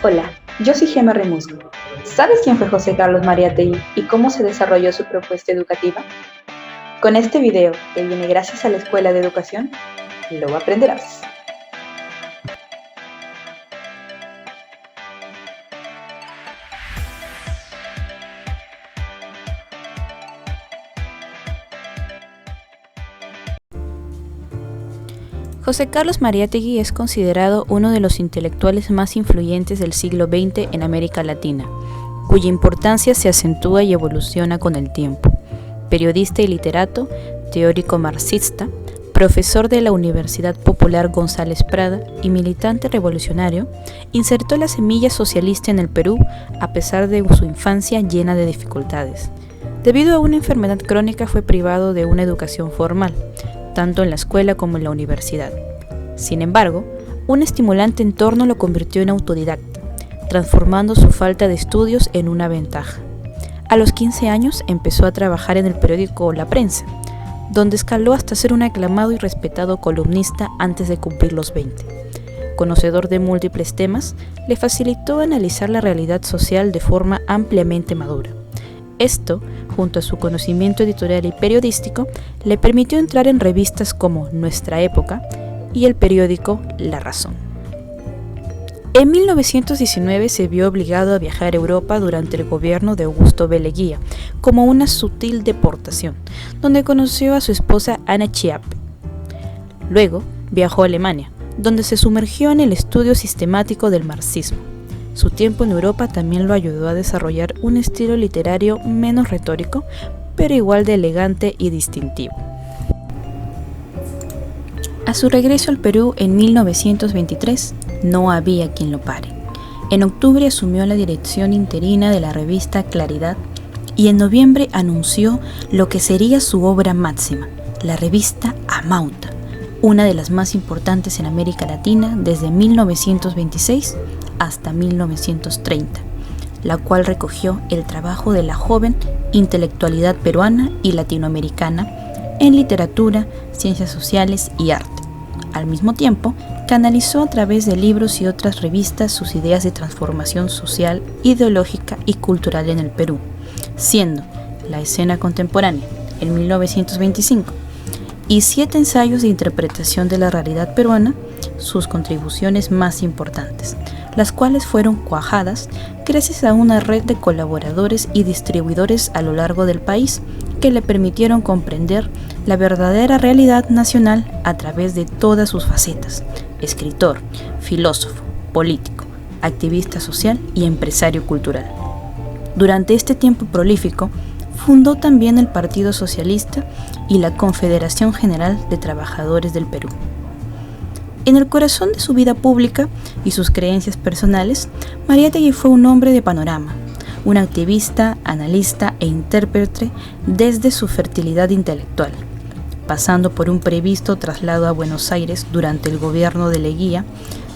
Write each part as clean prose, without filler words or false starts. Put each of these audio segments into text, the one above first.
Hola, yo soy Gemma Remusco. ¿Sabes quién fue José Carlos Mariátegui y cómo se desarrolló su propuesta educativa? Con este video, que viene gracias a la Escuela de Educación, lo aprenderás. José Carlos Mariátegui es considerado uno de los intelectuales más influyentes del siglo XX en América Latina, cuya importancia se acentúa y evoluciona con el tiempo. Periodista y literato, teórico marxista, profesor de la Universidad Popular González Prada y militante revolucionario, insertó la semilla socialista en el Perú a pesar de su infancia llena de dificultades. Debido a una enfermedad crónica fue privado de una educación formal, tanto en la escuela como en la universidad. Sin embargo, un estimulante entorno lo convirtió en autodidacta, transformando su falta de estudios en una ventaja. A los 15 años empezó a trabajar en el periódico La Prensa, donde escaló hasta ser un aclamado y respetado columnista antes de cumplir los 20. Conocedor de múltiples temas, le facilitó analizar la realidad social de forma ampliamente madura. Esto, junto a su conocimiento editorial y periodístico, le permitió entrar en revistas como Nuestra Época y el periódico La Razón. En 1919 se vio obligado a viajar a Europa durante el gobierno de Augusto B. Leguía, como una sutil deportación, donde conoció a su esposa Anna Chiappe. Luego viajó a Alemania, donde se sumergió en el estudio sistemático del marxismo. Su tiempo en Europa también lo ayudó a desarrollar un estilo literario menos retórico, pero igual de elegante y distintivo. A su regreso al Perú en 1923, no había quien lo pare. En octubre asumió la dirección interina de la revista Claridad y en noviembre anunció lo que sería su obra máxima, la revista Amauta, una de las más importantes en América Latina desde 1926 hasta 1930, la cual recogió el trabajo de la joven intelectualidad peruana y latinoamericana en literatura, ciencias sociales y arte. Al mismo tiempo, canalizó a través de libros y otras revistas sus ideas de transformación social, ideológica y cultural en el Perú, siendo La escena contemporánea, en 1925, y 7 ensayos de interpretación de la realidad peruana, sus contribuciones más importantes, las cuales fueron cuajadas gracias a una red de colaboradores y distribuidores a lo largo del país que le permitieron comprender la verdadera realidad nacional a través de todas sus facetas: escritor, filósofo, político, activista social y empresario cultural. Durante este tiempo prolífico, fundó también el Partido Socialista y la Confederación General de Trabajadores del Perú. En el corazón de su vida pública y sus creencias personales, Mariátegui fue un hombre de panorama, un activista, analista e intérprete desde su fertilidad intelectual, pasando por un previsto traslado a Buenos Aires durante el gobierno de Leguía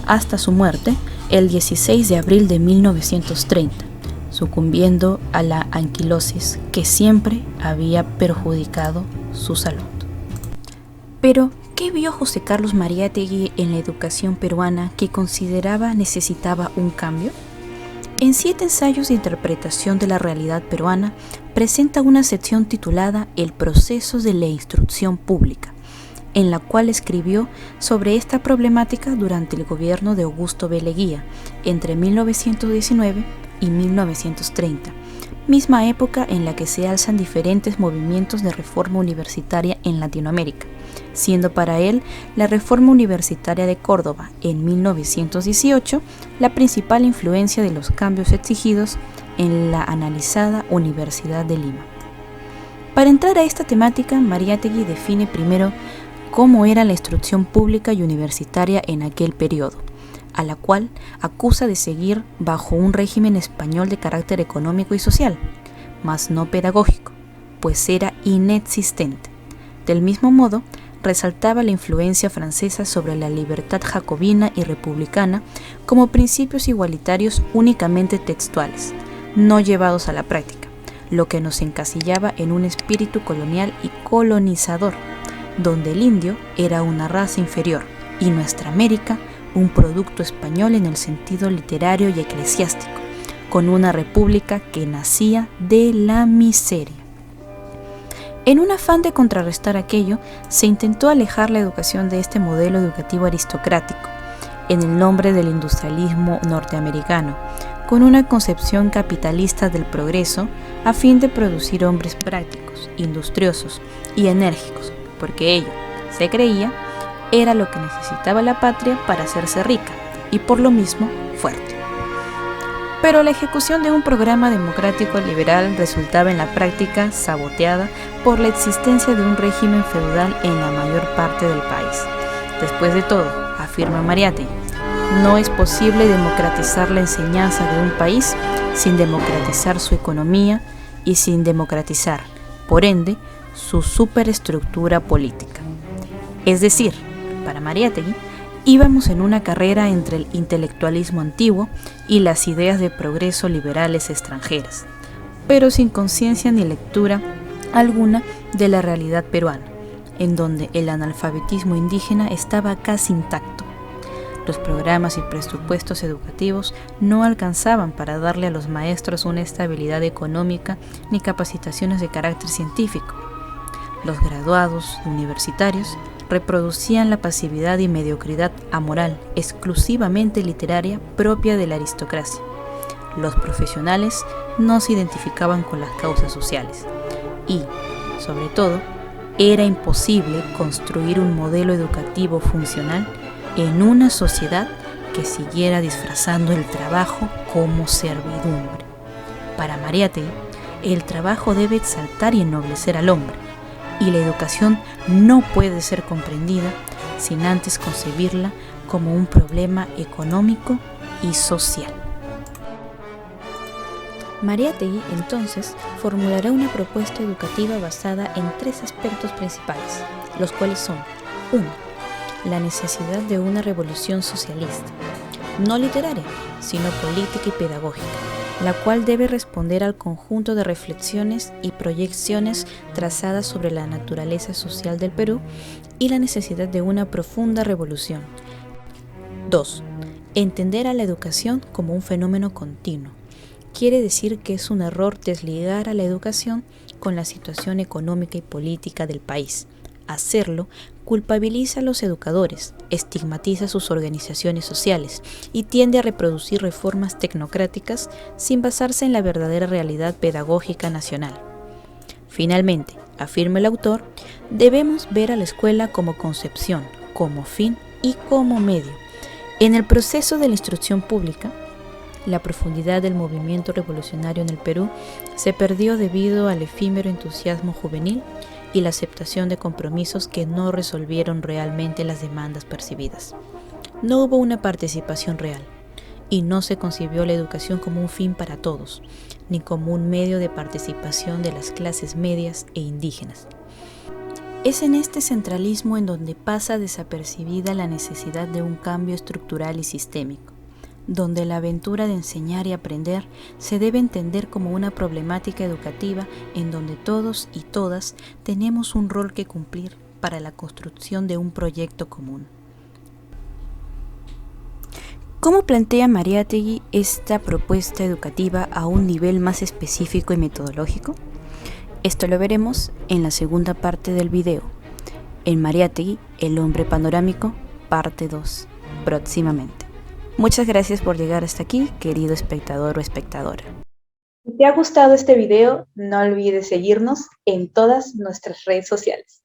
hasta su muerte el 16 de abril de 1930, sucumbiendo a la anquilosis que siempre había perjudicado su salud. Pero, ¿qué vio José Carlos Mariátegui en la educación peruana que consideraba necesitaba un cambio? En 7 ensayos de interpretación de la realidad peruana, presenta una sección titulada El proceso de la instrucción pública, en la cual escribió sobre esta problemática durante el gobierno de Augusto B. Leguía, entre 1919 y 1930, misma época en la que se alzan diferentes movimientos de reforma universitaria en Latinoamérica, siendo para él la Reforma Universitaria de Córdoba en 1918 la principal influencia de los cambios exigidos en la analizada Universidad de Lima. Para entrar a esta temática, Mariátegui define primero cómo era la instrucción pública y universitaria en aquel periodo, a la cual acusa de seguir bajo un régimen español de carácter económico y social, mas no pedagógico, pues era inexistente. Del mismo modo, resaltaba la influencia francesa sobre la libertad jacobina y republicana como principios igualitarios únicamente textuales, no llevados a la práctica, lo que nos encasillaba en un espíritu colonial y colonizador, donde el indio era una raza inferior y nuestra América un producto español en el sentido literario y eclesiástico, con una república que nacía de la miseria. En un afán de contrarrestar aquello, se intentó alejar la educación de este modelo educativo aristocrático, en el nombre del industrialismo norteamericano, con una concepción capitalista del progreso a fin de producir hombres prácticos, industriosos y enérgicos, porque ello, se creía, era lo que necesitaba la patria para hacerse rica y por lo mismo fuerte. Pero la ejecución de un programa democrático liberal resultaba en la práctica saboteada por la existencia de un régimen feudal en la mayor parte del país. Después de todo, afirma Mariátegui, no es posible democratizar la enseñanza de un país sin democratizar su economía y sin democratizar, por ende, su superestructura política. Es decir, para Mariátegui, íbamos en una carrera entre el intelectualismo antiguo y las ideas de progreso liberales extranjeras, pero sin conciencia ni lectura alguna de la realidad peruana, en donde el analfabetismo indígena estaba casi intacto. Los programas y presupuestos educativos no alcanzaban para darle a los maestros una estabilidad económica ni capacitaciones de carácter científico. Los graduados universitarios reproducían la pasividad y mediocridad amoral, exclusivamente literaria, propia de la aristocracia. Los profesionales no se identificaban con las causas sociales y, sobre todo, era imposible construir un modelo educativo funcional en una sociedad que siguiera disfrazando el trabajo como servidumbre. Para Mariátegui, el trabajo debe exaltar y ennoblecer al hombre, y la educación no puede ser comprendida sin antes concebirla como un problema económico y social. Mariátegui, entonces, formulará una propuesta educativa basada en tres aspectos principales, los cuales son: 1. La necesidad de una revolución socialista, no literaria, sino política y pedagógica, la cual debe responder al conjunto de reflexiones y proyecciones trazadas sobre la naturaleza social del Perú y la necesidad de una profunda revolución. 2. Entender a la educación como un fenómeno continuo. Quiere decir que es un error desligar a la educación con la situación económica y política del país. Hacerlo culpabiliza a los educadores, estigmatiza sus organizaciones sociales y tiende a reproducir reformas tecnocráticas sin basarse en la verdadera realidad pedagógica nacional. Finalmente, afirma el autor, debemos ver a la escuela como concepción, como fin y como medio. En el proceso de la instrucción pública, la profundidad del movimiento revolucionario en el Perú se perdió debido al efímero entusiasmo juvenil y la aceptación de compromisos que no resolvieron realmente las demandas percibidas. No hubo una participación real y no se concibió la educación como un fin para todos, ni como un medio de participación de las clases medias e indígenas. Es en este centralismo en donde pasa desapercibida la necesidad de un cambio estructural y sistémico, donde la aventura de enseñar y aprender se debe entender como una problemática educativa en donde todos y todas tenemos un rol que cumplir para la construcción de un proyecto común. ¿Cómo plantea Mariátegui esta propuesta educativa a un nivel más específico y metodológico? Esto lo veremos en la segunda parte del video, en Mariátegui, el hombre panorámico, parte 2, próximamente. Muchas gracias por llegar hasta aquí, querido espectador o espectadora. Si te ha gustado este video, no olvides seguirnos en todas nuestras redes sociales.